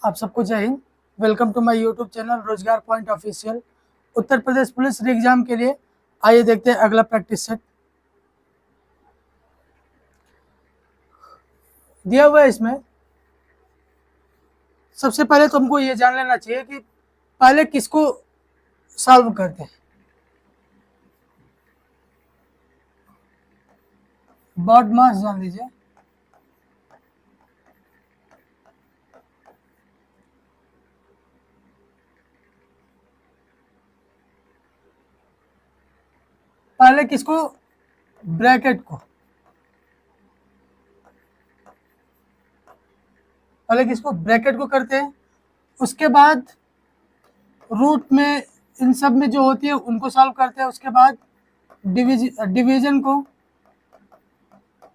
आप सबको जय हिंद। Welcome to my YouTube channel Rojgar point official. Uttar Pradesh police exam के लिए आइए देखते हैं अगला प्रैक्टिस सेट दिया हुआ है। इसमें सबसे पहले तुमको ये जान लेना चाहिए कि पहले किसको सॉल्व करते हैं। बॉड मास जान लीजिए। पहले किसको, ब्रैकेट को, पहले किसको, ब्रैकेट को करते हैं। उसके बाद रूट में इन सब में जो होती है उनको सॉल्व करते हैं। उसके बाद डिवीजन को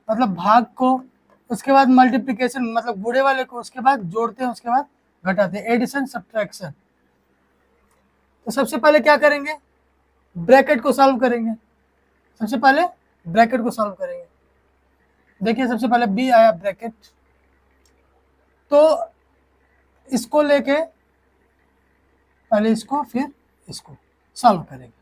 मतलब भाग को, उसके बाद मल्टीप्लिकेशन मतलब बूढ़े वाले को, उसके बाद जोड़ते हैं, उसके बाद घटाते हैं, एडिशन सब्ट्रैक्शन। तो सबसे पहले क्या करेंगे, ब्रैकेट को सॉल्व करेंगे। सबसे पहले ब्रैकेट को सॉल्व करेंगे। देखिए सबसे पहले बी आया ब्रैकेट, तो इसको लेके पहले इसको फिर इसको सॉल्व करेंगे।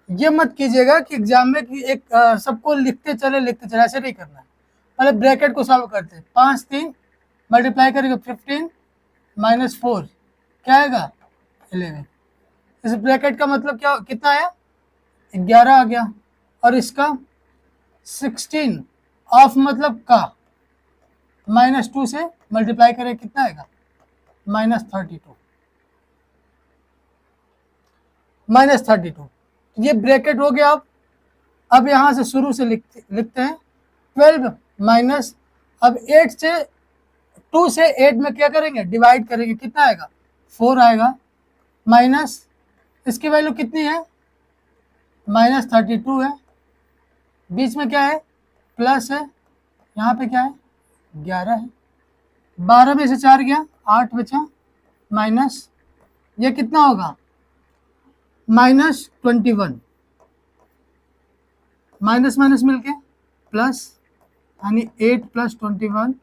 ये मत कीजिएगा कि एग्जाम में कि एक सबको लिखते चले ऐसे नहीं करना है। पहले ब्रैकेट को सॉल्व करते हैं। 5 3 मल्टीप्लाई करेंगे 15 माइनस 4 क्या आएगा 11। इस ब्रैकेट का मतलब क्या, कितना आया 11 आ गया। और इसका 16 ऑफ मतलब का -2 से मल्टीप्लाई करें कितना आएगा -32 -32। ये ब्रैकेट हो गया। अब यहां से शुरू से लिखते हैं 12 माइनस, अब 8 से 2 से 8 में क्या करेंगे, डिवाइड करेंगे, कितना आएगा 4 आएगा। माइनस इसकी वैल्यू कितनी है -32 है। बीच में क्या है प्लस है, यहाँ पे क्या है 11 है। 12 में से 4 गया 8 बचा, माइनस ये कितना होगा -21, माइनस माइनस मिलके प्लस, यानी 8 + 21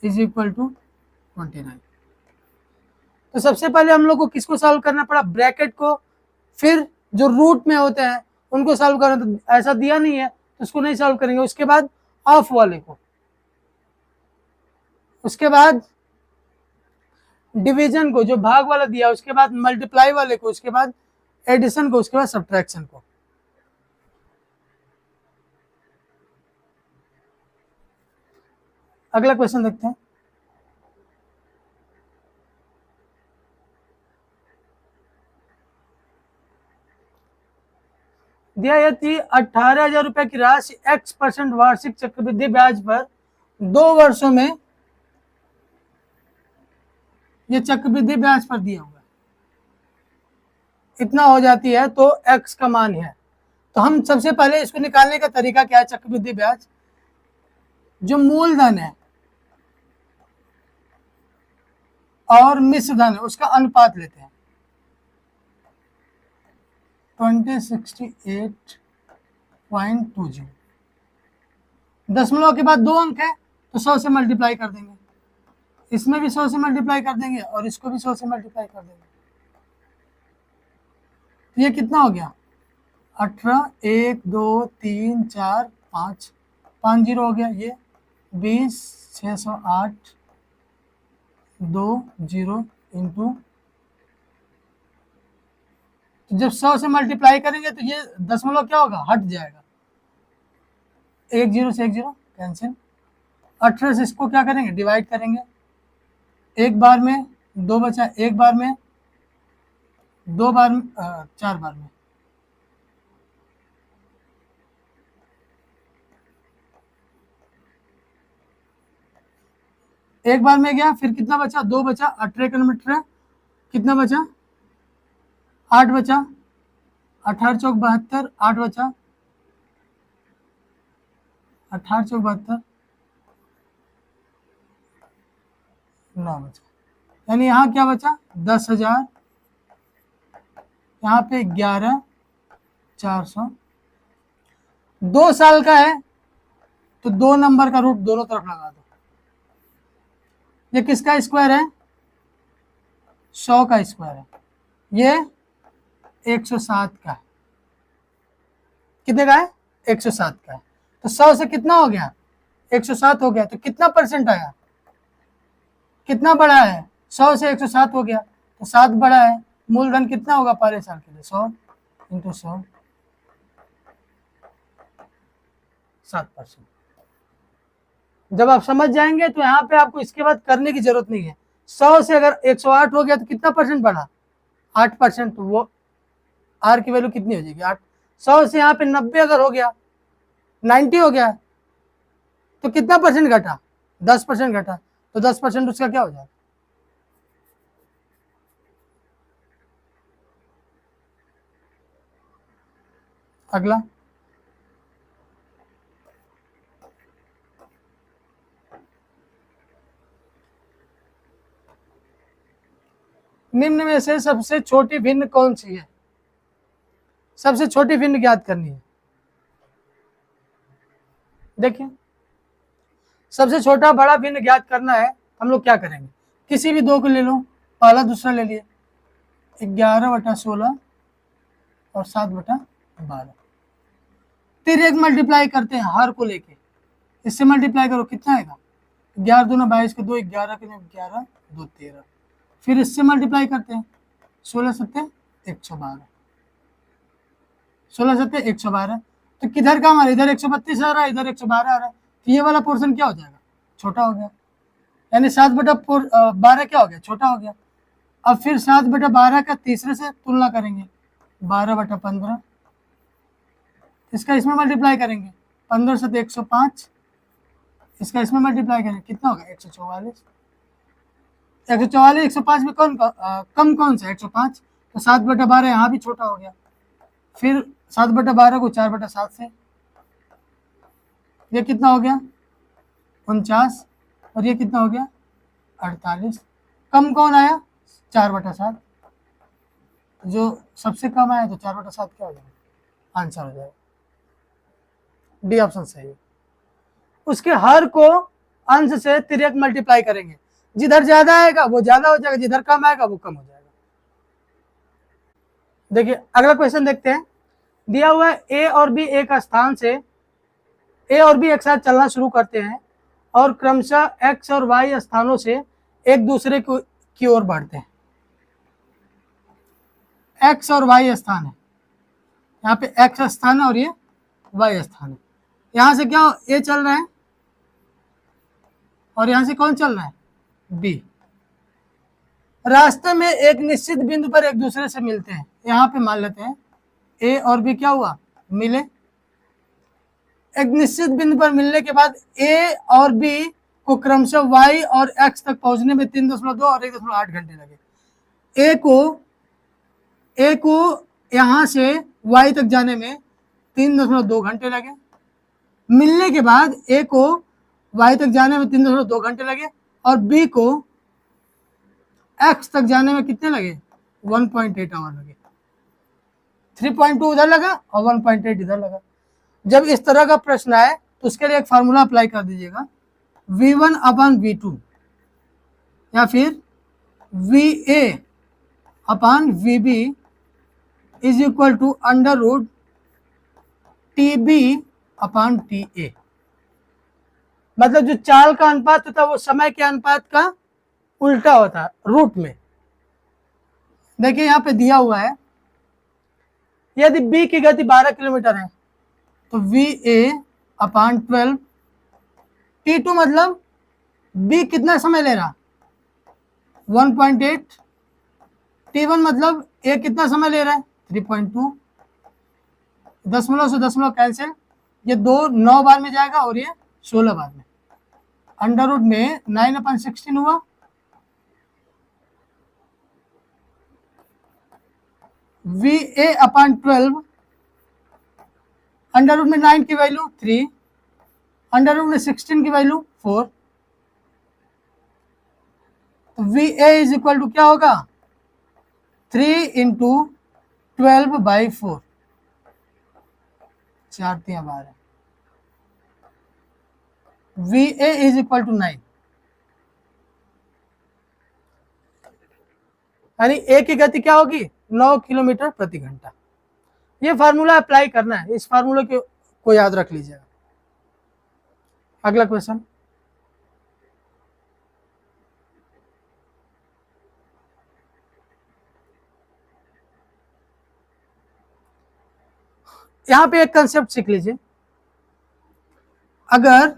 = 29। तो सबसे पहले हम लोग को किसको सॉल्व करना पड़ा, ब्रैकेट को। फिर जो रूट में होते हैं उनको सॉल्व करना, तो ऐसा दिया नहीं है तो उसको नहीं सॉल्व करेंगे। उसके बाद ऑफ वाले को, उसके बाद डिवीजन को जो भाग वाला दिया, उसके बाद मल्टीप्लाई वाले को, उसके बाद एडिशन को, उसके बाद सब्ट्रैक्शन को। अगला क्वेश्चन देखते हैं। दिया यदि 18,000 रुपए की राशि x% वार्षिक चक्रवृद्धि ब्याज पर 2 वर्षों में, ये चक्रवृद्धि ब्याज पर दिया हुआ है, इतना हो जाती है तो x का मान है। तो हम सबसे पहले इसको निकालने का तरीका क्या है, चक्रवृद्धि ब्याज जो मूलधन है और मिश्र धन है उसका अनुपात लेते हैं। 2068.20, दशमलव के बाद 2 अंक है तो 100 से मल्टीप्लाई कर देंगे, इसमें भी 100 से मल्टीप्लाई कर देंगे और इसको भी 100 से मल्टीप्लाई कर देंगे। तो ये कितना हो गया 18 1 2 3 4 5 5 0 हो गया। ये 20 608 2 0 इंटू, जब 100 से मल्टीप्लाई करेंगे तो ये दशमलव क्या होगा, हट जाएगा। 1 0 से 1 0 कैंसिल। 18 से इसको क्या करेंगे, डिवाइड करेंगे। एक बार में 2 बचा, एक बार में 2 बार में 4 बार में। एक बार में गया, फिर कितना बचा 2 बचा, 18 किलोमीटर कितना बचा 8 बचा, 18 चौक 72, 8 बचा, 18 चौक 72 9 बचा, यानी यहाँ क्या बचा 10,000, यहाँ पे 11,400। 2 साल का है तो 2 नंबर का रूट दोनों तरफ लगा दो। ये किसका स्क्वायर है? 100 का स्क्वायर है। ये 107 का है। कितने का है? 107 का है। तो 100 से कितना हो गया? 107 हो गया। तो कितना परसेंट आया? कितना बढ़ा है? 100 से 107 हो गया तो 7 बढ़ा है। मूलधन कितना होगा पहले साल के लिए? 100 इंटू 100, 7%। जब आप समझ जाएंगे तो यहाँ पे आपको इसके बाद करने की जरूरत नहीं है। 100 से अगर 108 हो गया तो कितना परसेंट बढ़ा? 8%। तो वो आर की वैल्यू कितनी हो जाएगी? 8। 100 से यहाँ पे 90 अगर हो गया, 90 हो गया तो कितना परसेंट घटा? 10% घटा। तो 10% उसका क्या हो जाएगा? अगला, निम्न में से सबसे छोटी भिन्न कौन सी है? सबसे छोटी भिन्न ज्ञात करनी है। देखिए, सबसे छोटा बड़ा भिन्न ज्ञात करना है। हम लोग क्या करेंगे? किसी भी दो को ले लो, पहला दूसरा ले लिए, 11/16 और 7/12। फिर एक मल्टीप्लाई करते हैं हर को लेके, इससे मल्टीप्लाई करो, कितना आएगा? 11 दूना 22 के 2, 11 के 11, 2 13। फिर इससे मल्टीप्लाई करते हैं, 16 सत्ते 112, 16 सत्ते 112। तो किधर का हमारा? इधर 132 आ रहा है, इधर 112 आ रहा है। तो ये वाला पोर्शन क्या हो जाएगा? छोटा हो गया। यानी 7/12 क्या हो गया? छोटा हो गया। अब फिर 7/12 का तीसरे से तुलना करेंगे, 12/15। इसका इसमें मल्टीप्लाई करेंगे, 15 सत्ते 105। इसका इसमें मल्टीप्लाई करेंगे, कितना होगा? 144। 144, 105 में कम कौन सा? 105। तो 7/12 यहाँ भी छोटा हो गया। फिर 7/12 को 4/7 से, ये कितना हो गया? 49। और ये कितना हो गया? 48। कम कौन आया? 4/7। जो सबसे कम आया तो 4/7 क्या हो जाएगा? आंसर हो जाएगा। डी ऑप्शन सही है। उसके हर को अंश से तिर्यक मल्टीप्लाई करेंगे, जिधर ज्यादा आएगा वो ज्यादा हो जाएगा, जिधर कम आएगा वो कम हो जाएगा। देखिए अगला क्वेश्चन देखते हैं। दिया हुआ है ए और बी एक स्थान से, ए और बी एक साथ चलना शुरू करते हैं और क्रमशः एक्स और वाई स्थानों से एक दूसरे की ओर बढ़ते हैं। एक्स और वाई स्थान है, यहाँ पे एक्स स्थान है और ये वाई स्थान है। यहां से क्या ए चल रहा है और यहां से कौन चल रहा है? बी। रास्ते में एक निश्चित बिंदु पर एक दूसरे से मिलते हैं। यहाँ पे मान लेते हैं ए और बी क्या हुआ? मिले। एक निश्चित बिंदु पर मिलने के बाद ए और बी को क्रमशः वाई और एक्स तक पहुंचने में 3.2 और 1.8 घंटे लगे। ए को यहां से वाई तक जाने में 3.2 घंटे लगे। मिलने के बाद ए को वाई तक जाने में 3.2 घंटे लगे और बी को एक्स तक जाने में कितने लगे? 1.8 आवर लगे। 3.2 उधर लगा और 1.8 इधर लगा। जब इस तरह का प्रश्न आए तो उसके लिए एक फार्मूला अप्लाई कर दीजिएगा, V1/V2 या फिर VA/VB is equal to √TB/TA। मतलब जो चाल का अनुपात होता है वो समय के अनुपात का उल्टा होता है रूट में। देखिए यहां पे दिया हुआ है, यदि बी की गति 12 किलोमीटर है तो VA/12, T2 मतलब बी कितना समय ले रहा? 1.8। T1 मतलब ए कितना समय ले रहा है? 3.2। दशमलव से दशमलव कैंसिल, ये 2 9 बार में जाएगा और ये 16 बार में। अंडर रूट में 9/16 हुआ, VA/12 अंडर रूट में 9 की वैल्यू 3, अंडर रूट में 16 की वैल्यू 4। तो VA इज इक्वल टू क्या होगा? 3 into 12/4, 4×3=12। VA is equal to 9। यानी ए की गति क्या होगी 9 किलोमीटर प्रति घंटा। ये फार्मूला अप्लाई करना है, इस फार्मूले को याद रख लीजिएगा। अगला क्वेश्चन, यहां पे एक कंसेप्ट सीख लीजिए। अगर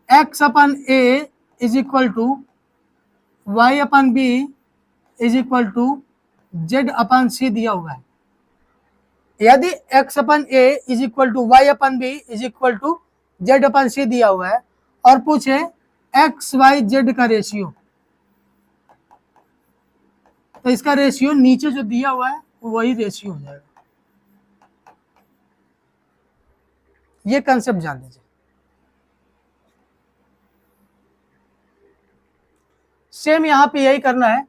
x upon a is equal to y upon b is equal to z upon c दिया हुआ है, यदि x upon a is equal to y upon b is equal to z upon c दिया हुआ है और पूछे x y z का रेशियो, तो इसका रेशियो नीचे जो दिया हुआ है वही रेशियो हो जाएगा। ये कंसेप्ट जान लीजिए। सेम यहां पे यही करना है।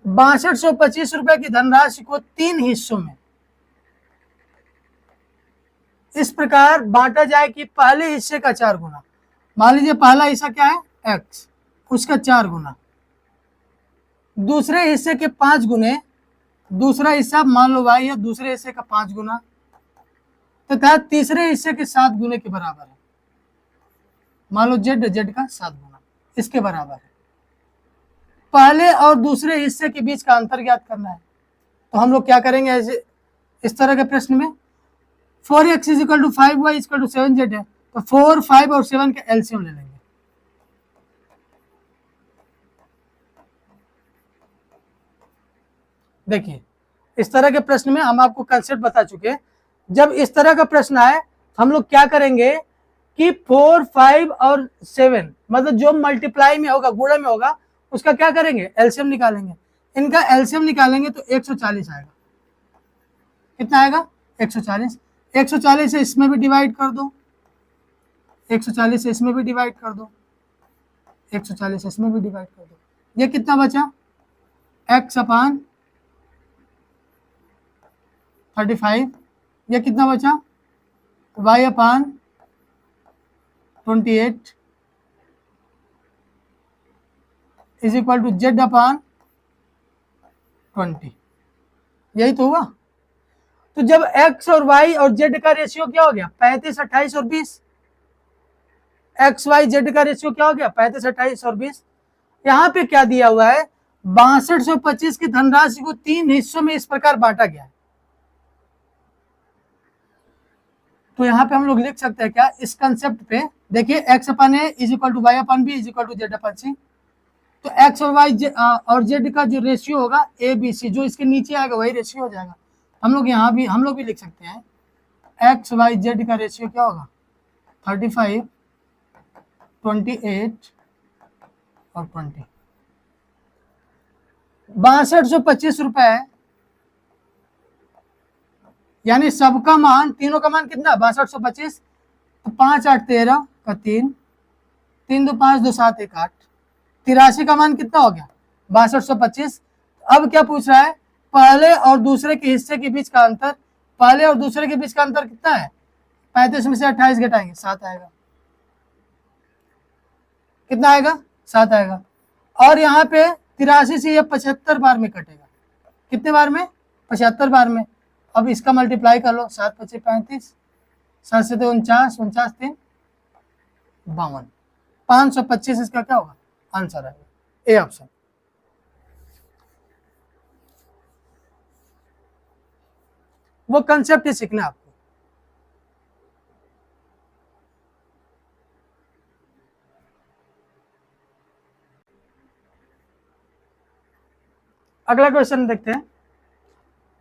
6225 रुपए की धनराशि को 3 हिस्सों में इस प्रकार बांटा जाए कि पहले हिस्से का 4 गुना, मान लीजिए पहला हिस्सा क्या है x, उसका 4 गुना, दूसरे हिस्से के 5 गुने, दूसरा हिस्सा मान लो y है, दूसरे हिस्से का 5 गुना, तथा तीसरे हिस्से के 7 गुने के बराबर है, मान लो z का 7 गुना इसके बराबर है। पहले और दूसरे हिस्से के बीच का अंतर ज्ञात करना है। तो हम लोग क्या करेंगे, ऐसे इस तरह के प्रश्न में 4x is equal to 5y is equal to 7z है, तो 4, 5 और 7 का एलसीएम ले लेंगे। देखिए इस तरह के प्रश्न में हम आपको कंसेप्ट बता चुके हैं। जब इस तरह का प्रश्न आए हम लोग क्या करेंगे कि 4, 5 और 7 मतलब जो मल्टीप्लाई में होगा, गुणा में होगा, उसका क्या करेंगे एलसीएम निकालेंगे। इनका एलसीएम निकालेंगे तो 140 आएगा। कितना आएगा 140। 140 से इसमें भी डिवाइड कर दो, 140 से इसमें भी डिवाइड कर दो, 140 से इसमें भी डिवाइड कर दो। ये कितना बचा x अपान 35, ये कितना बचा y upon 28 is equal to z upon 20। यही तो हुआ। तो जब x और y और z का रेशियो क्या हो गया 35, 28 और 20, x y z का रेशियो क्या हो गया 35, 28 और 20। यहाँ पे क्या दिया हुआ है 6225 की धनराशि को 3 हिस्सों में इस प्रकार बांटा गया है। तो यहाँ पे हम लोग लिख सकते हैं क्या इस कंसेप्ट पे, देखिए x upon a is equal to y upon b is equal to z upon c। तो x और y और z का जो रेशियो होगा a b c, जो इसके नीचे आएगा वही रेशियो हो जाएगा। हम लोग भी लिख सकते हैं x y z का रेशियो क्या होगा 35, 28 और 20। 6225 रुपए यानी सबका मान, तीनों का मान कितना 6225, तो 5, 8, 13 का 3, 3, 2, 5, 2, 7, 1, 8, 83 का मान कितना हो गया 6225। अब क्या पूछ रहा है पहले और दूसरे के हिस्से के बीच का अंतर। पहले और दूसरे के बीच का अंतर कितना है 35 में से 28 घटाएंगे 7 आएगा। कितना आएगा 7 आएगा। और यहाँ पे 83 से ये 75 बार में कटेगा। कितने बार में 75 बार में। अब इसका मल्टीप्लाई कर लो 7, 25, 35, 7 से 49, 49, 3, 52, 525 इसका क्या होगा आंसर आएगा, ए ऑप्शन। वो कंसेप्ट ही सीखना है आपको। अगला क्वेश्चन देखते हैं।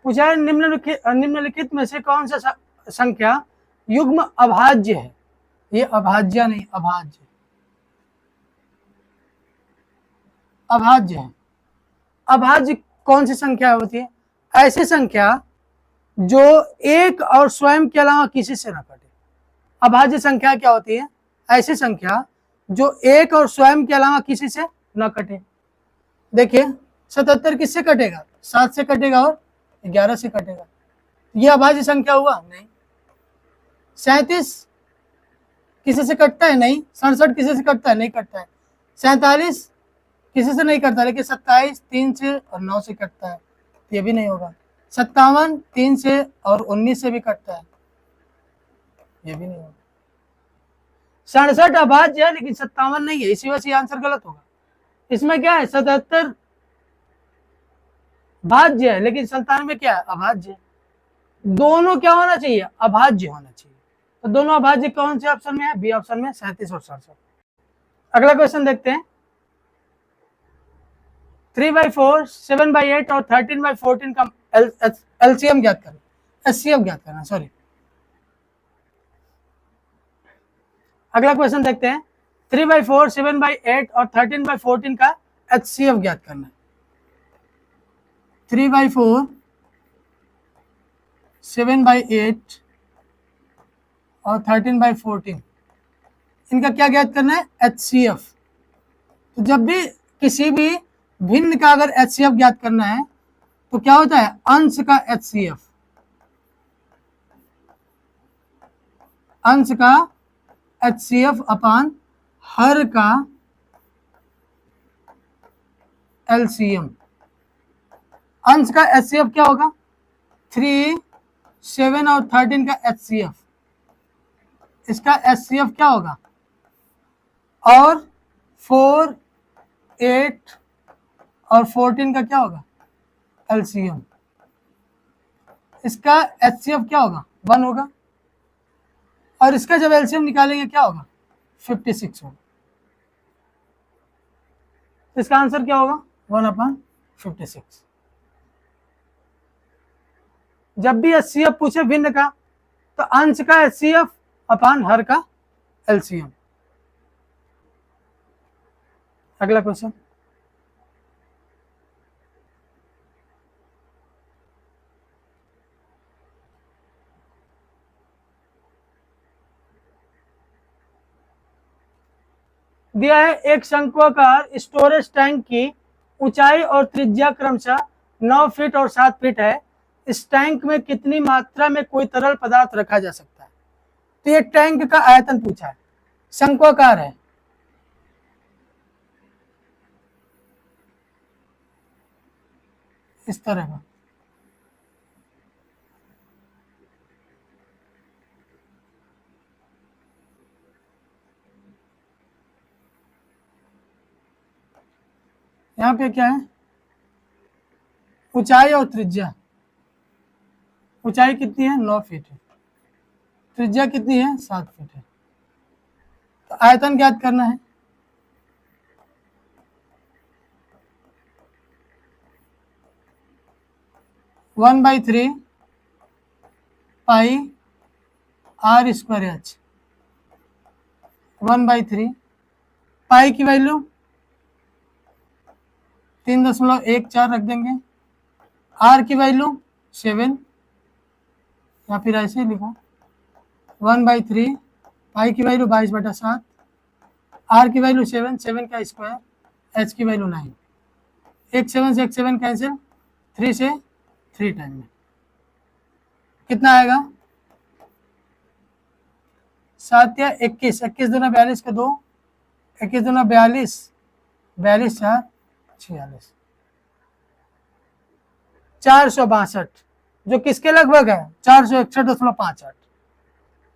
पूछा है निम्नलिखित में से कौन सा संख्या युग्म अभाज्य है। ये अभाज्य नहीं, अभाज्य, अभाज्य है। अभाज्य कौन सी संख्या होती है ऐसी संख्या जो एक और स्वयं के अलावा किसी से न कटे। अभाज्य संख्या क्या होती है ऐसी संख्या जो एक और स्वयं के अलावा किसी से न कटे। देखिए 77 किससे कटेगा 7 से कटेगा और 11 से कटेगा। यह अभाज्य संख्या हुआ नहीं। 37 किसी से कटता है नहीं। 67 किसी से कटता है नहीं, कटता है। 47 किसी से नहीं करता, लेकिन 27 3 से और 9 से कटता है, ये भी नहीं होगा। 57 3 से और 19 से भी कटता है, ये भी नहीं होगा। 67 अभाज्य है लेकिन 57 नहीं है, इसी वजह से आंसर गलत होगा। इसमें क्या है, 77 भाज्य है लेकिन 97 क्या है, अभाज्य है। दोनों क्या होना चाहिए, अभाज्य होना चाहिए। तो दोनों अभाज्य कौन से ऑप्शन में है, बी ऑप्शन में, 37 और 67। अगला क्वेश्चन देखते हैं। 3/4, 7/8 और 13/14 का एलसीएम ज्ञात करना, एचसीएफ ज्ञात करना, सॉरी। अगला क्वेश्चन देखते हैं। 3/4, 7/8 और 13/14 का एचसीएफ ज्ञात करना। 3/4, 7/8 और 13/14 इनका क्या ज्ञात करना है, एचसीएफ। तो जब भी किसी भी भिन्न का अगर एचसीएफ ज्ञात करना है तो क्या होता है, अंश का एचसीएफ, अंश का एचसीएफ अपान हर का एलसीएम। अंश का एचसीएफ क्या होगा, 3, 7 और 13 का एचसीएफ, इसका एचसीएफ क्या होगा, और 4, 8 और 14 का क्या होगा, एलसीएम। इसका एचसीएफ क्या होगा, 1 होगा, और इसका जब एलसीएम निकालेंगे क्या होगा, 56 होगा। इसका आंसर क्या होगा, 1/56। जब भी एचसीएफ पूछे भिन्न का तो अंश का एचसीएफ अपान हर का एलसीएम। अगला क्वेश्चन। दिया है एक शंक्वाकार स्टोरेज टैंक की ऊंचाई और त्रिज्या क्रमशः 9 फीट और 7 फीट है। इस टैंक में कितनी मात्रा में कोई तरल पदार्थ रखा जा सकता है। तो ये टैंक का आयतन पूछा है, शंक्वाकार है, इस तरह का। यहां पे क्या है, ऊंचाई और त्रिज्या। ऊंचाई कितनी है, 9 फीट है, त्रिज्या कितनी है, 7 फीट है। तो आयतन ज्ञात करना है। One by 3 pi r square h. 1/3 pi की वैल्यू 3.14 रख देंगे, आर की वैल्यू 7, या फिर ऐसे ही लिखो 1/3 पाई की वैल्यू 22/7, आर की वैल्यू 7, 7 का स्क्वायर, एच की वैल्यू 9। एक 7 से एक 7 कैंसिल, 3 से 3 टाइम में कितना आएगा, 7 या 21, 21 दूना 42 का 2, 21 दूना 42, 42 4 46, 462, जो किसके लगभग है, 461.58।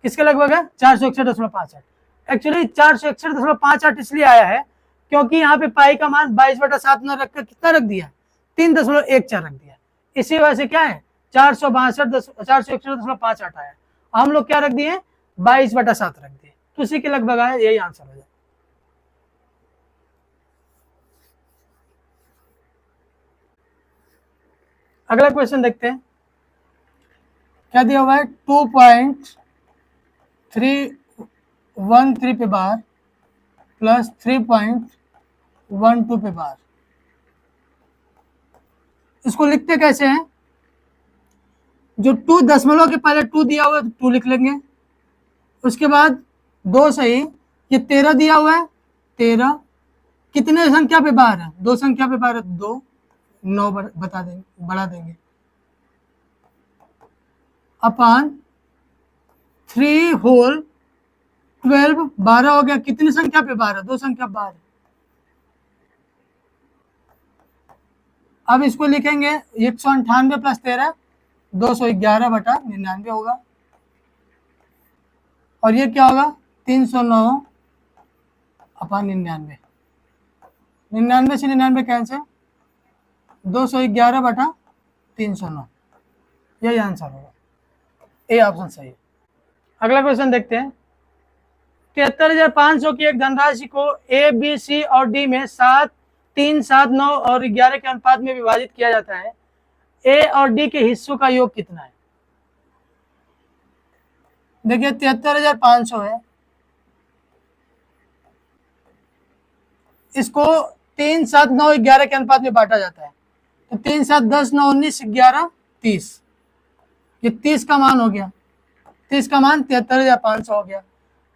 किसके लगभग है, 461.58। एक्चुअली 461.58 इसलिए आया है क्योंकि यहाँ पे पाई का मान 22/7 न रखकर कितना रख दिया, 3.14 रख दिया। इसी वजह से क्या है 461.58 आया। हम लोग क्या रख दिए, 22/7 रख दिए, तो उसी के लगभग आया, यही आंसर हो जाए। अगला क्वेश्चन देखते हैं, क्या दिया हुआ है, 2.313 पे बार प्लस 3.12 पे बार। इसको लिखते कैसे हैं, जो 2 दशमलव के पहले 2 दिया हुआ है तो 2 लिख लेंगे, उसके बाद 2 सही, ये 13 दिया हुआ है, 13 कितने संख्या पे बार है, 2 संख्या पे बार है, 2 9 बता देंगे, बढ़ा देंगे, अपान 3 होल 12, 12 हो गया, कितनी संख्या पे बार है, 2 संख्या बार है, अब इसको लिखेंगे 198 प्लस 13 211/99 होगा, और ये क्या होगा 309/99। 99 से 99 कैंसिल, 211/309, यही आंसर होगा, ए ऑप्शन सही है। अगला क्वेश्चन देखते हैं। 73,500 की एक धनराशि को ए, बी, सी और डी में 7, 3, 7, 9 और 11 के अनुपात में विभाजित किया जाता है। ए और डी के हिस्सों का योग कितना है? देखिए 73,500 है, इसको 3, 7, 9, 11 के अनुपात में बांटा जाता है। तो 3, 7, 10, 9, 19, 11, 30, ये 30 का मान हो गया, 30 का मान 73,500 हो गया।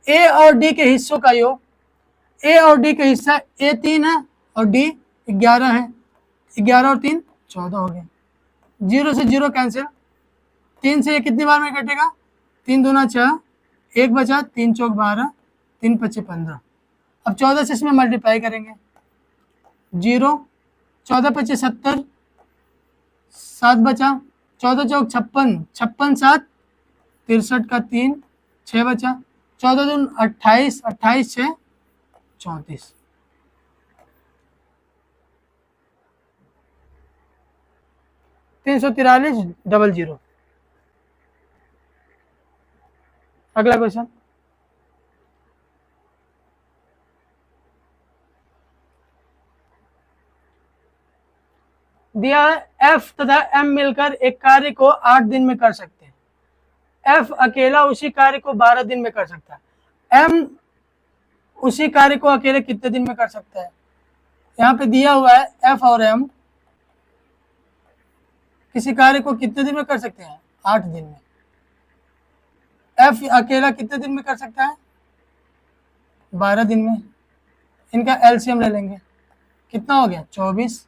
ए और डी के हिस्सों का योग, ए और डी का हिस्सा ए 3 है और डी 11 है, 11 और 3 14 हो गया। 0 से 0 कैंसिल, 3 से ये कितनी बार में कटेगा, 3 दूना 6, 1 बचा, 3 चौक 12, 3 पच्चे 15। अब 14 से इसमें मल्टीप्लाई करेंगे, 0, 14 पच्चे 70, 7 बचा, 14 चौक 56, 56 7 63 का 3, 6 बचा, 14 दून 28, 28 6 34। $343,000। अगला क्वेश्चन। दिया एफ तथा एम मिलकर एक कार्य को 8 दिन में कर सकते हैं। एफ अकेला उसी कार्य को 12 दिन में कर सकता है। एम उसी कार्य को अकेले कितने दिन में कर सकता है? यहाँ पे दिया हुआ है एफ और एम किसी कार्य को कितने दिन में कर सकते हैं? 8 दिन में। एफ अकेला कितने दिन में कर सकता है? 12 दिन में। इनका एलसीएम ले लेंगे, कितना हो गया? 24,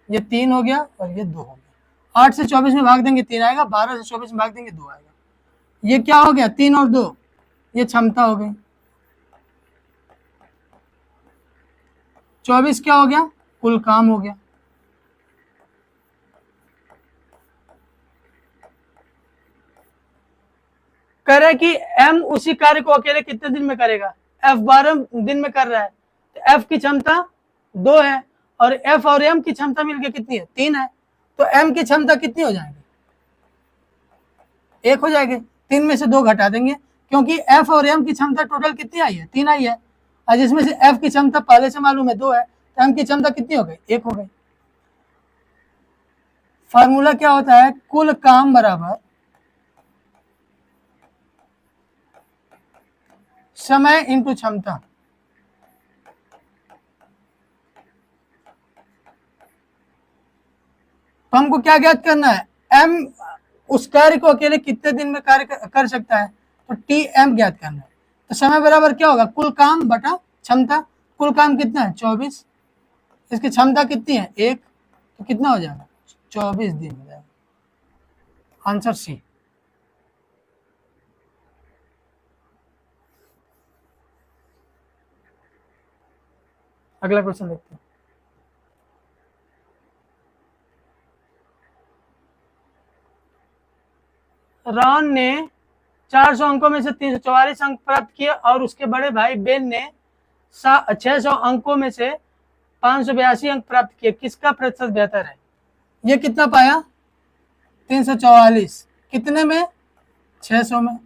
ये 3 हो गया और ये 2 हो गया। 8 से 24 में भाग देंगे 3 आएगा, 12 से 24 में भाग देंगे 2 आएगा। ये क्या हो गया? 3 और 2, ये क्षमता हो गई। 24 क्या हो गया? कुल काम हो गया। करे कि एम उसी कार्य को अकेले कितने दिन में करेगा? एफ 12 दिन में कर रहा है, तो एफ की क्षमता 2 है और एफ और एम की क्षमता मिलकर कितनी है? 3 है। तो एम की क्षमता कितनी हो जाएगी? 1 हो जाएगी। 3 में से 2 घटा देंगे, क्योंकि एफ और एम की क्षमता टोटल कितनी आई है? 3 आई है, और जिसमें से एफ की क्षमता पहले से मालूम है 2 है, तो एम की क्षमता कितनी हो गई? 1 हो गई। फार्मूला क्या होता है? कुल काम बराबर समय इंटू क्षमता। तो हमको क्या ज्ञात करना है? एम उस कार्य को अकेले कितने दिन में कार्य कर सकता है, तो टी एम ज्ञात करना है। तो समय बराबर क्या होगा? कुल काम बटा क्षमता। कुल काम कितना है? 24, इसकी क्षमता कितनी है? 1, तो कितना हो जाएगा? 24 दिन हो जाएगा। Answer C. अगला क्वेश्चन देखते हैं। रॉन ने 400 अंकों में से 344 अंक प्राप्त किए और उसके बड़े भाई बेन ने 600 अंकों में से 582 अंक प्राप्त किए। किसका प्रतिशत बेहतर है? ये कितना पाया? 344 कितने में? 600 में।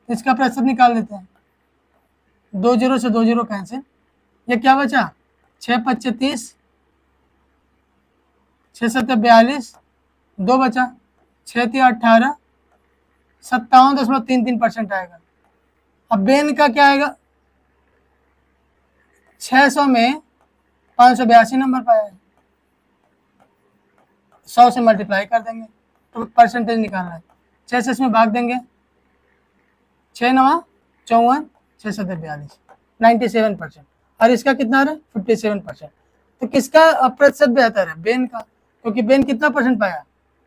इसका प्रतिशत निकाल देते हैं। 2 0 से 2 0 कैंसिल, ये क्या बचा? 6 5 30, 6 7 42, 2 बचा, 6 3 18, 57.33% आएगा। अब बेन का क्या आएगा? 600 में 582 नंबर पाया है, 100 से मल्टीप्लाई कर देंगे तो परसेंटेज निकालना है। 6 से इसमें भाग देंगे, 6 9 54, 6 7 42, 97%। और इसका कितना है? 57%। तो किसका प्रतिशत बेहतर है? बेन का, क्योंकि बेन कितना परसेंट पाया?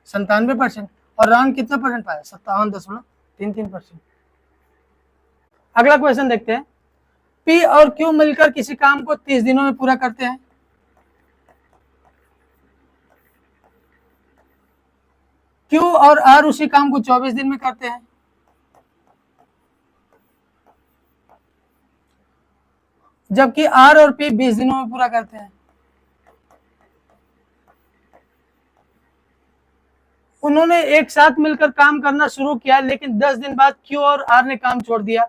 97%, और रॉन कितना परसेंट पाया? 57.33%। अगला क्वेश्चन देखते हैं। पी और क्यू मिलकर किसी काम को 30 दिनों में पूरा करते हैं। Q और R उसी काम को 24 दिन में करते हैं, जबकि R और P 20 दिनों में पूरा करते हैं। उन्होंने एक साथ मिलकर काम करना शुरू किया, लेकिन 10 दिन बाद Q और R ने काम छोड़ दिया।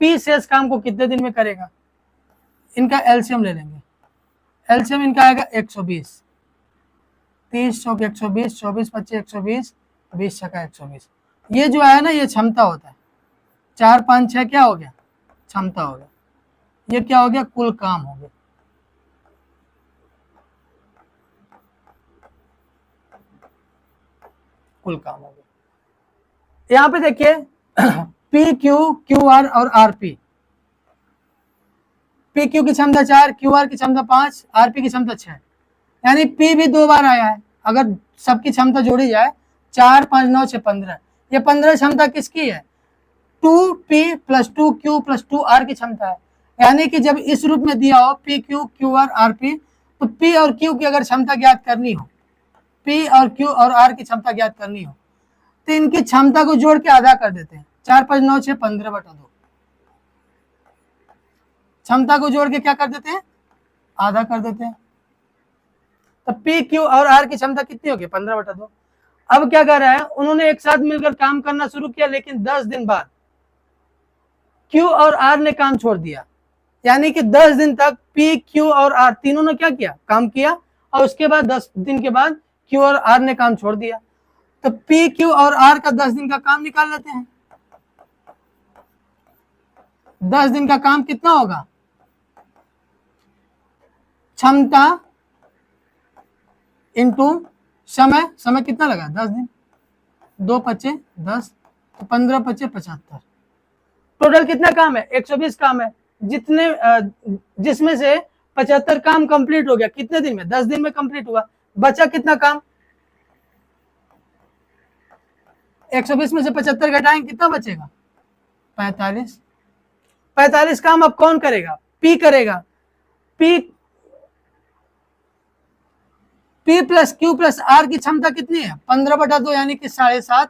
P शेष काम को कितने दिन में करेगा? इनका एलसीएम ले लेंगे। एलसीएम इनका आएगा 120, 30 चौक 120, 24 25 120, 20 छक्का 120। ये जो आया ना, ये क्षमता होता है। 4 5 6 क्या हो गया? क्षमता हो गया। ये क्या हो गया? कुल काम हो गया। कुल काम हो गया। यहां पे देखिए पी क्यू, क्यू आर और आर पी। पी क्यू की क्षमता 4, क्यू आर की क्षमता 5, आर पी की क्षमता 6, यानी पी भी 2 बार आया है। अगर सबकी क्षमता जोड़ी जाए 4 5 9 6 15, ये 15 क्षमता किसकी है? 2p + 2q + 2r की क्षमता है। यानी कि जब इस रूप में दिया हो P Q, Q R, R P, तो पी और क्यू की अगर क्षमता ज्ञात करनी हो, पी और क्यू और आर की क्षमता ज्ञात करनी हो, तो इनकी क्षमता को जोड़ के आधा कर देते हैं। 4 5 9 6 15/2। क्षमता को जोड़ के क्या कर देते हैं? आधा कर देते हैं। तो पी क्यू और आर की क्षमता कितनी होगी? 15/2। अब क्या कर रहा है? उन्होंने एक साथ मिलकर काम करना शुरू किया, लेकिन 10 दिन बाद क्यू और आर ने काम छोड़ दिया। यानी कि 10 दिन तक पी क्यू और आर तीनों ने क्या किया? काम किया, और उसके बाद 10 दिन के बाद क्यू और आर ने काम छोड़ दिया। तो पी क्यू और आर का 10 दिन का काम निकाल लेते हैं। 10 दिन का काम कितना होगा? क्षमता इंटू समय। समय कितना लगा? 10 दिन। 2 5 10, तो 15 5 75। टोटल कितना काम है? 120 काम है, जिसमें से 75 काम कंप्लीट हो गया। कितने दिन में? 10 दिन में कंप्लीट हुआ। बचा कितना काम? 120 में से 75 घटाएंगे, कितना बचेगा? 45। 45 काम अब कौन करेगा? पी करेगा। पी + क्यू + आर की क्षमता कितनी है? 15/2, यानी कि 7.5।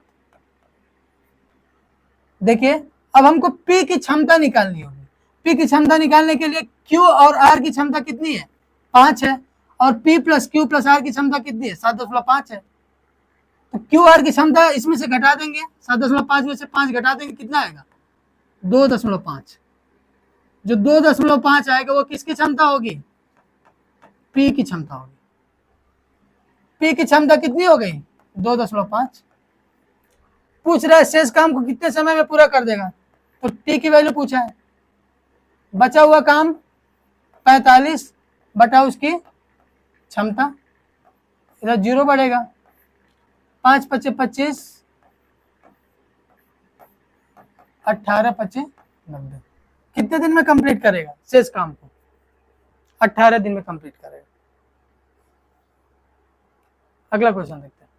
देखिए, अब हमको पी की क्षमता निकालनी होगी। पी की क्षमता निकालने के लिए क्यू और आर की क्षमता कितनी है? 5 है, और पी + क्यू + आर की क्षमता कितनी है? 7.5 है। तो क्यू आर की क्षमता इसमें से घटा देंगे, 7.5 में से 5 घटा देंगे, कितना आएगा? 2.5। जो 2.5 आएगा वो किसकी क्षमता होगी? पी की क्षमता होगी। पी की क्षमता कितनी हो गई? 2.5। पूछ रहा है शेष काम को कितने समय में पूरा कर देगा, तो टी की वैल्यू पूछा है। बचा हुआ काम 45 बटा उसकी क्षमता, इधर 0 बढ़ेगा। 5 5 25, 18 25 90। कितने दिन में कंप्लीट करेगा शेष काम को? 18 दिन में कंप्लीट करेगा। अगला क्वेश्चन देखते हैं।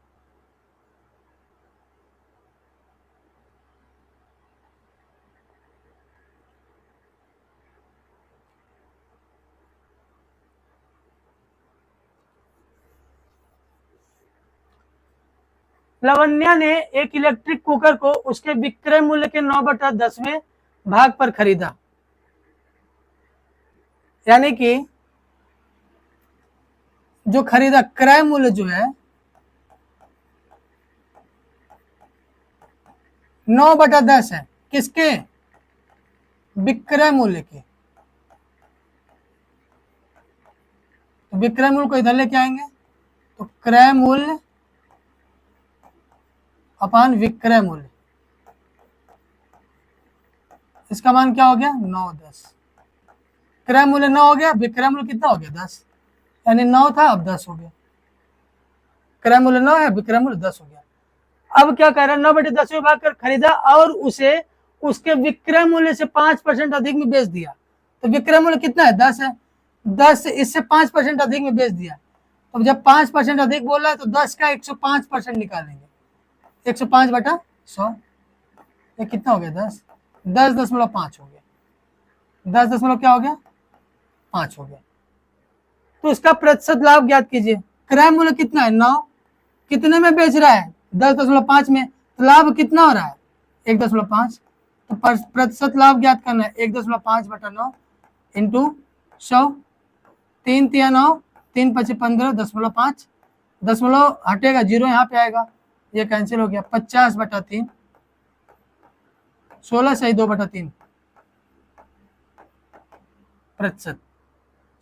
लवन्या ने एक इलेक्ट्रिक कुकर को उसके विक्रय मूल्य के 9/10वें भाग पर खरीदा। यानी कि जो खरीदा, क्रय मूल्य जो है 9/10 है। किसके? विक्रय मूल्य के। तो विक्रय मूल्य को इधर लेके आएंगे, तो क्रय मूल्य अपान विक्रय मूल्य, इसका मान क्या हो गया? 9 10। क्रय मूल्य 9 हो गया, विक्रय मूल्य कितना हो गया? 10, यानी 9 था अब 10 हो गया। क्रय मूल्य 9 है, विक्रय मूल्य 10 हो गया। अब क्या कह रहा है? 9/10वें भाग कर खरीदा और उसे उसके विक्रय मूल्य से 5% अधिक में बेच दिया। तो विक्रय मूल्य कितना है? 10 है। 10 इससे 5% अधिक में बेच दिया। तो जब 5% अधिक बोल रहा है तो 10 का 105% निकालेंगे। 105/100, ये कितना हो गया? 10। 10.5 हो गया। 10 दशमलव क्या हो गया? 5 हो गया। तो इसका प्रतिशत लाभ ज्ञात कीजिए। क्रय मूल्य कितना है? 9। कितने में बेच रहा है? 10.5 में, तो लाभ कितना हो रहा है 1.5। तो प्रतिशत लाभ ज्ञात करना है 1.5/9 इंटू 100, 3 तिया 9, 3 पचे 15, 10.5, दशमलव हटेगा 0 यहाँ पे आएगा, ये कैंसिल हो गया। 50/3, 16 सही 2/3 प्रतिशत,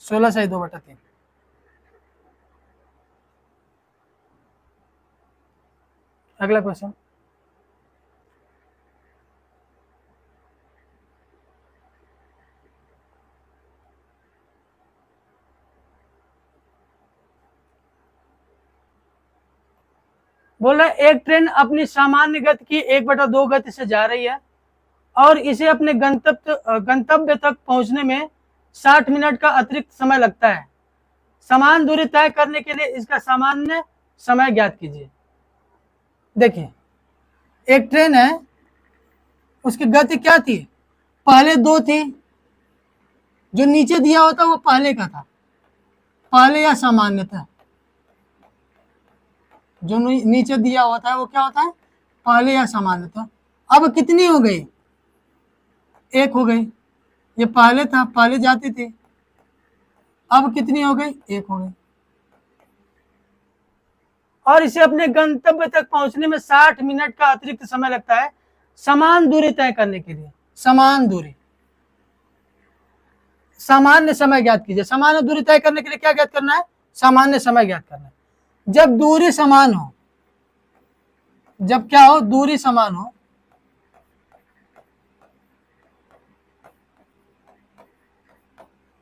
16 सही 2/3। अगला क्वेश्चन, बोल रहा है एक ट्रेन अपनी सामान्य गति की 1/2 गति से जा रही है और इसे अपने गंतव्य तक पहुंचने में 60 मिनट का अतिरिक्त समय लगता है। समान दूरी तय करने के लिए इसका सामान्य समय ज्ञात कीजिए। देखिए एक ट्रेन है, उसकी गति क्या थी, पहले 2 थी, जो नीचे दिया होता वो पहले का था, पहले या सामान्य था। जो नीचे दिया होता है वो क्या होता है, पहले या सामान्य था। अब कितनी हो गई, 1 हो गई, ये पहले था, पहले जाती थी, अब कितनी हो गई, 1 हो गई। और इसे अपने गंतव्य तक पहुंचने में 60 मिनट का अतिरिक्त समय लगता है समान दूरी तय करने के लिए। समान दूरी, सामान्य समय ज्ञात कीजिए। सामान्य दूरी तय करने के लिए क्या ज्ञात करना है, सामान्य समय ज्ञात करना है। जब दूरी समान हो, जब क्या हो, दूरी समान हो,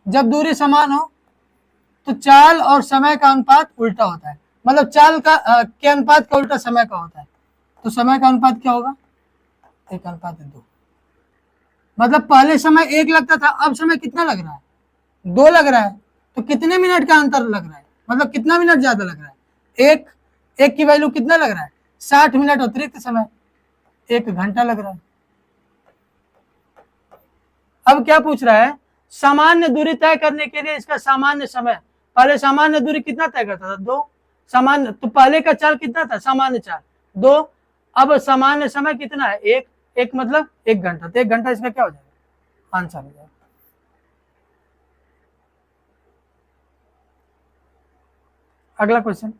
जब दूरी समान हो तो चाल और समय का अनुपात उल्टा होता है। मतलब चाल का के अनुपात का उल्टा समय का होता है। तो समय का अनुपात क्या होगा, 1:2। मतलब पहले समय 1 लगता था, अब समय कितना लग रहा है, 2 लग रहा है। तो कितने मिनट का अंतर लग रहा है, मतलब कितना मिनट ज्यादा लग रहा है, एक की वैल्यू कितना लग रहा है, 60 मिनट अतिरिक्त समय, 1 घंटा लग रहा है। अब क्या पूछ रहा है, सामान्य दूरी तय करने के लिए इसका सामान्य समय। पहले सामान्य दूरी कितना तय करता था, 2। सामान्य, तो पहले का चाल कितना था, सामान्य चाल 2। अब सामान्य समय कितना है, 1 मतलब 1 घंटा। तो 1 घंटा इसका क्या हो जाएगा, आंसर हो जाएगा। अगला क्वेश्चन,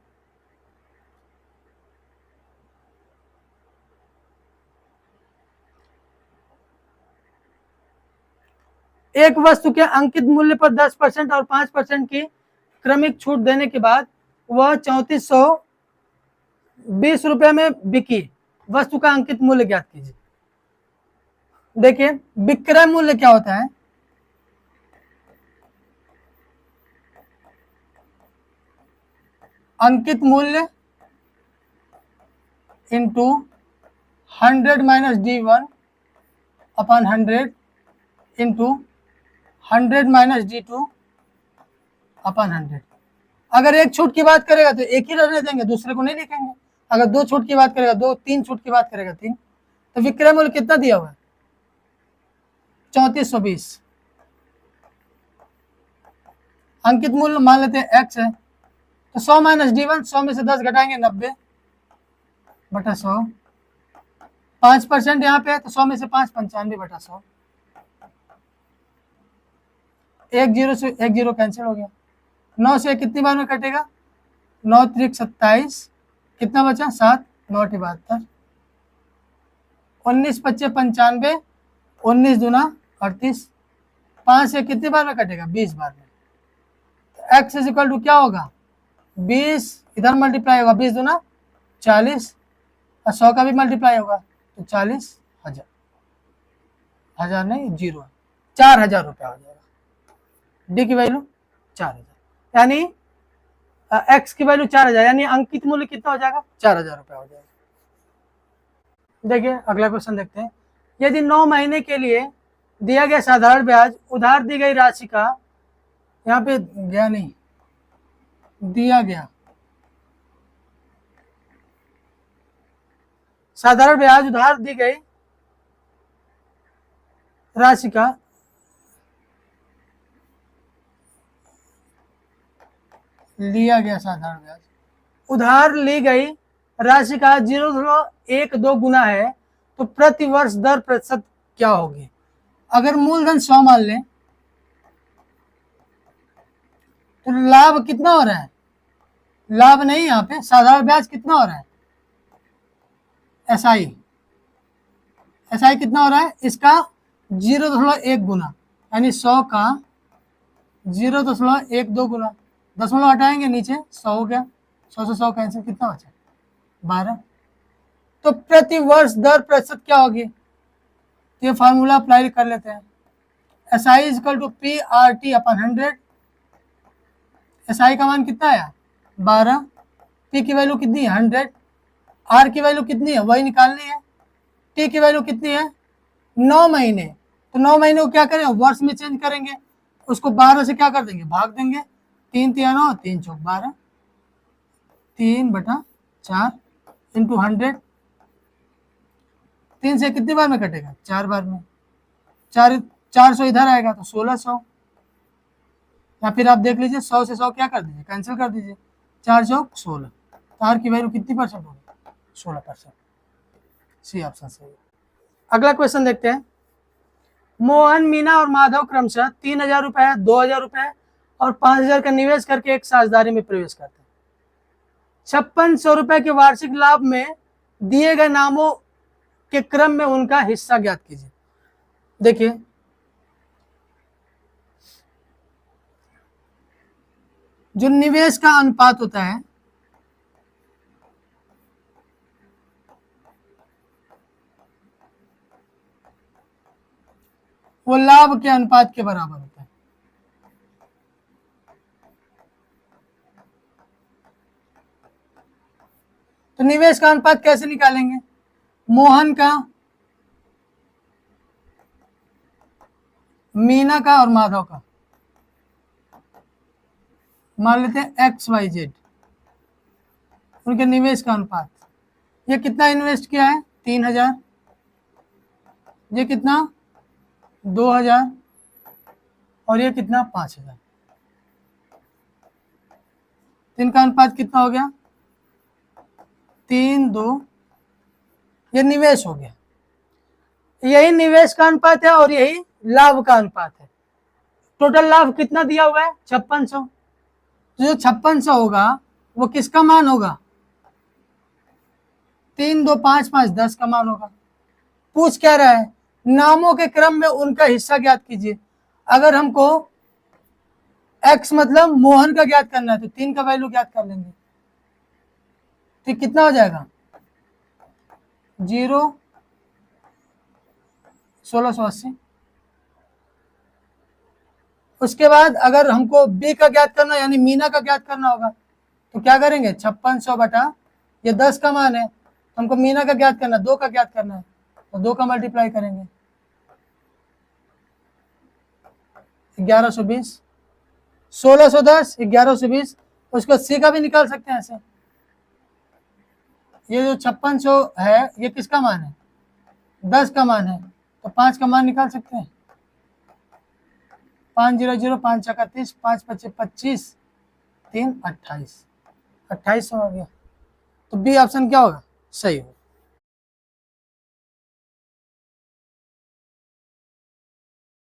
एक वस्तु के अंकित मूल्य पर 10% और 5% की क्रमिक छूट देने के बाद वह 3420 रुपए में बिकी। वस्तु का अंकित मूल्य ज्ञात कीजिए। देखिए विक्रय मूल्य क्या होता है, अंकित मूल्य into 100 minus D1 upon 100 into 100 minus D2 upon 100। अगर एक छूट की बात करेगा तो एक ही रहने देंगे, दूसरे को नहीं लिखेंगे। अगर 2 छूट की बात करेगा 2, 3 छूट की बात करेगा 3। तो विक्रय मूल्य कितना दिया हुआ है, 3420। अंकित मूल्य मान लेते हैं x है, तो 100 माइनस D1, 100 में से 10 घटाएंगे 90/100। 5% यहाँ पे है तो 100 में से 5 95/100। 1 0 से 1 0 कैंसिल हो गया। 9 से कितनी बार में कटेगा, 9 त्रिक 27, कितना बचा 7, 9 72, 19 पच्चे 95, 19 दूना 38। 5 से कितनी बार में कटेगा, 20 बार में। तो x इज इक्वल टू क्या होगा, 20 इधर मल्टीप्लाई होगा, 20 दूना 40 और 100 का भी मल्टीप्लाई होगा तो 40,000, हजार नहीं 0, 4000 रुपया हो जाएगा। डी की वैल्यू 4000, यानी एक्स की वैल्यू 4000, यानी अंकित मूल्य कितना हो जाएगा, 4000 रुपया हो जाएगा। देखिए अगला क्वेश्चन देखते हैं। यदि 9 महीने के लिए दिया गया साधारण ब्याज उधार दी गई राशि का, यहाँ पे गया नहीं, दिया गया साधारण ब्याज उधार दी गई राशि का लिया गया साधारण ब्याज, उधार ली गई राशि का 0.12 गुना है तो प्रति वर्ष दर प्रतिशत क्या होगी? अगर मूलधन 100 मान लें तो लाभ कितना हो रहा है? लाभ नहीं, यहाँ पे साधारण ब्याज कितना हो रहा है? एसआई कितना हो रहा है इसका? 0.1 गुना, यानी 100 का 0.12 गुना, दशमलव हटाएंगे नीचे 100 हो गया, 100 से 100 कैंसिल, कितना बचा? 12। तो प्रति वर्ष दर प्रतिशत क्या होगी? ये फार्मूला अप्लाई कर लेते हैं। SI equal to PRT upon 100। SI का मान कितना आया? 12। P की वैल्यू कितनी है? 100। R की वैल्यू कितनी है? वही निकालनी है। T की वैल्यू कितनी है? 9 महीने। तो 9 महीने को क्या करें? वर्ष में चेंज करेंगे, उसको 12 से क्या कर देंगे? भाग देंगे। 3 3 9, 3 चौक 12, 3/4 इंटू 100। 3 से कितनी बार में कटेगा? 4 बार में। 400 इधर आएगा तो 1600, या फिर आप देख लीजिए 100 से 100 क्या कर दीजिए? कैंसिल कर दीजिए। 4 चौक 16। तो R की वैल्यू कितनी परसेंट होगी? 16%। सी ऑप्शन सही है। अगला क्वेश्चन देखते हैं। मोहन, मीना और माधव क्रमशः 3000 रुपए, 2000 रुपए और 5000 का निवेश करके एक साझेदारी में प्रवेश करते हैं। 5600 रुपए के वार्षिक लाभ में दिए गए नामों के क्रम में उनका हिस्सा ज्ञात कीजिए। देखिए, जो निवेश का अनुपात होता है वो लाभ के अनुपात के बराबर होता है। तो निवेश का अनुपात कैसे निकालेंगे? मोहन का, मीना का और माधव का मान लेते हैं XYZ, उनके निवेश का अनुपात। ये कितना इन्वेस्ट किया है? 3000। ये कितना? 2000। और ये कितना? 5000। इनका अनुपात कितना हो गया? 3 2। ये निवेश हो गया। यही निवेश का अनुपात है और यही लाभ का अनुपात है। टोटल लाभ कितना दिया हुआ है? 5600। जो 5600 होगा वो किसका मान होगा? 3 2 5 5 10 का मान होगा। पूछ क्या रहा है? नामों के क्रम में उनका हिस्सा ज्ञात कीजिए। अगर हमको x मतलब मोहन का ज्ञात करना है तो 3 का वैल्यू ज्ञात कर लेंगे। तो कितना हो जाएगा? 0 1680। उसके बाद अगर हमको b का ज्ञात करना यानी मीना का ज्ञात करना होगा तो क्या करेंगे? 5600 बटा ये 10 का मान है, तो हमको मीना का ज्ञात करना, 2 का ज्ञात करना है, तो 2 का मल्टीप्लाई करेंगे। 1120, 1610, 1120। उसको c का भी निकाल सकते हैं ऐसे। ये जो 5600 है ये किसका मान है? 10 का मान है, तो 5 का मान निकाल सकते हैं। 5 0 0 5 छक्का 30, 5 25 25, 3 28, 2800 हो गया। तो बी ऑप्शन क्या होगा? सही होगा।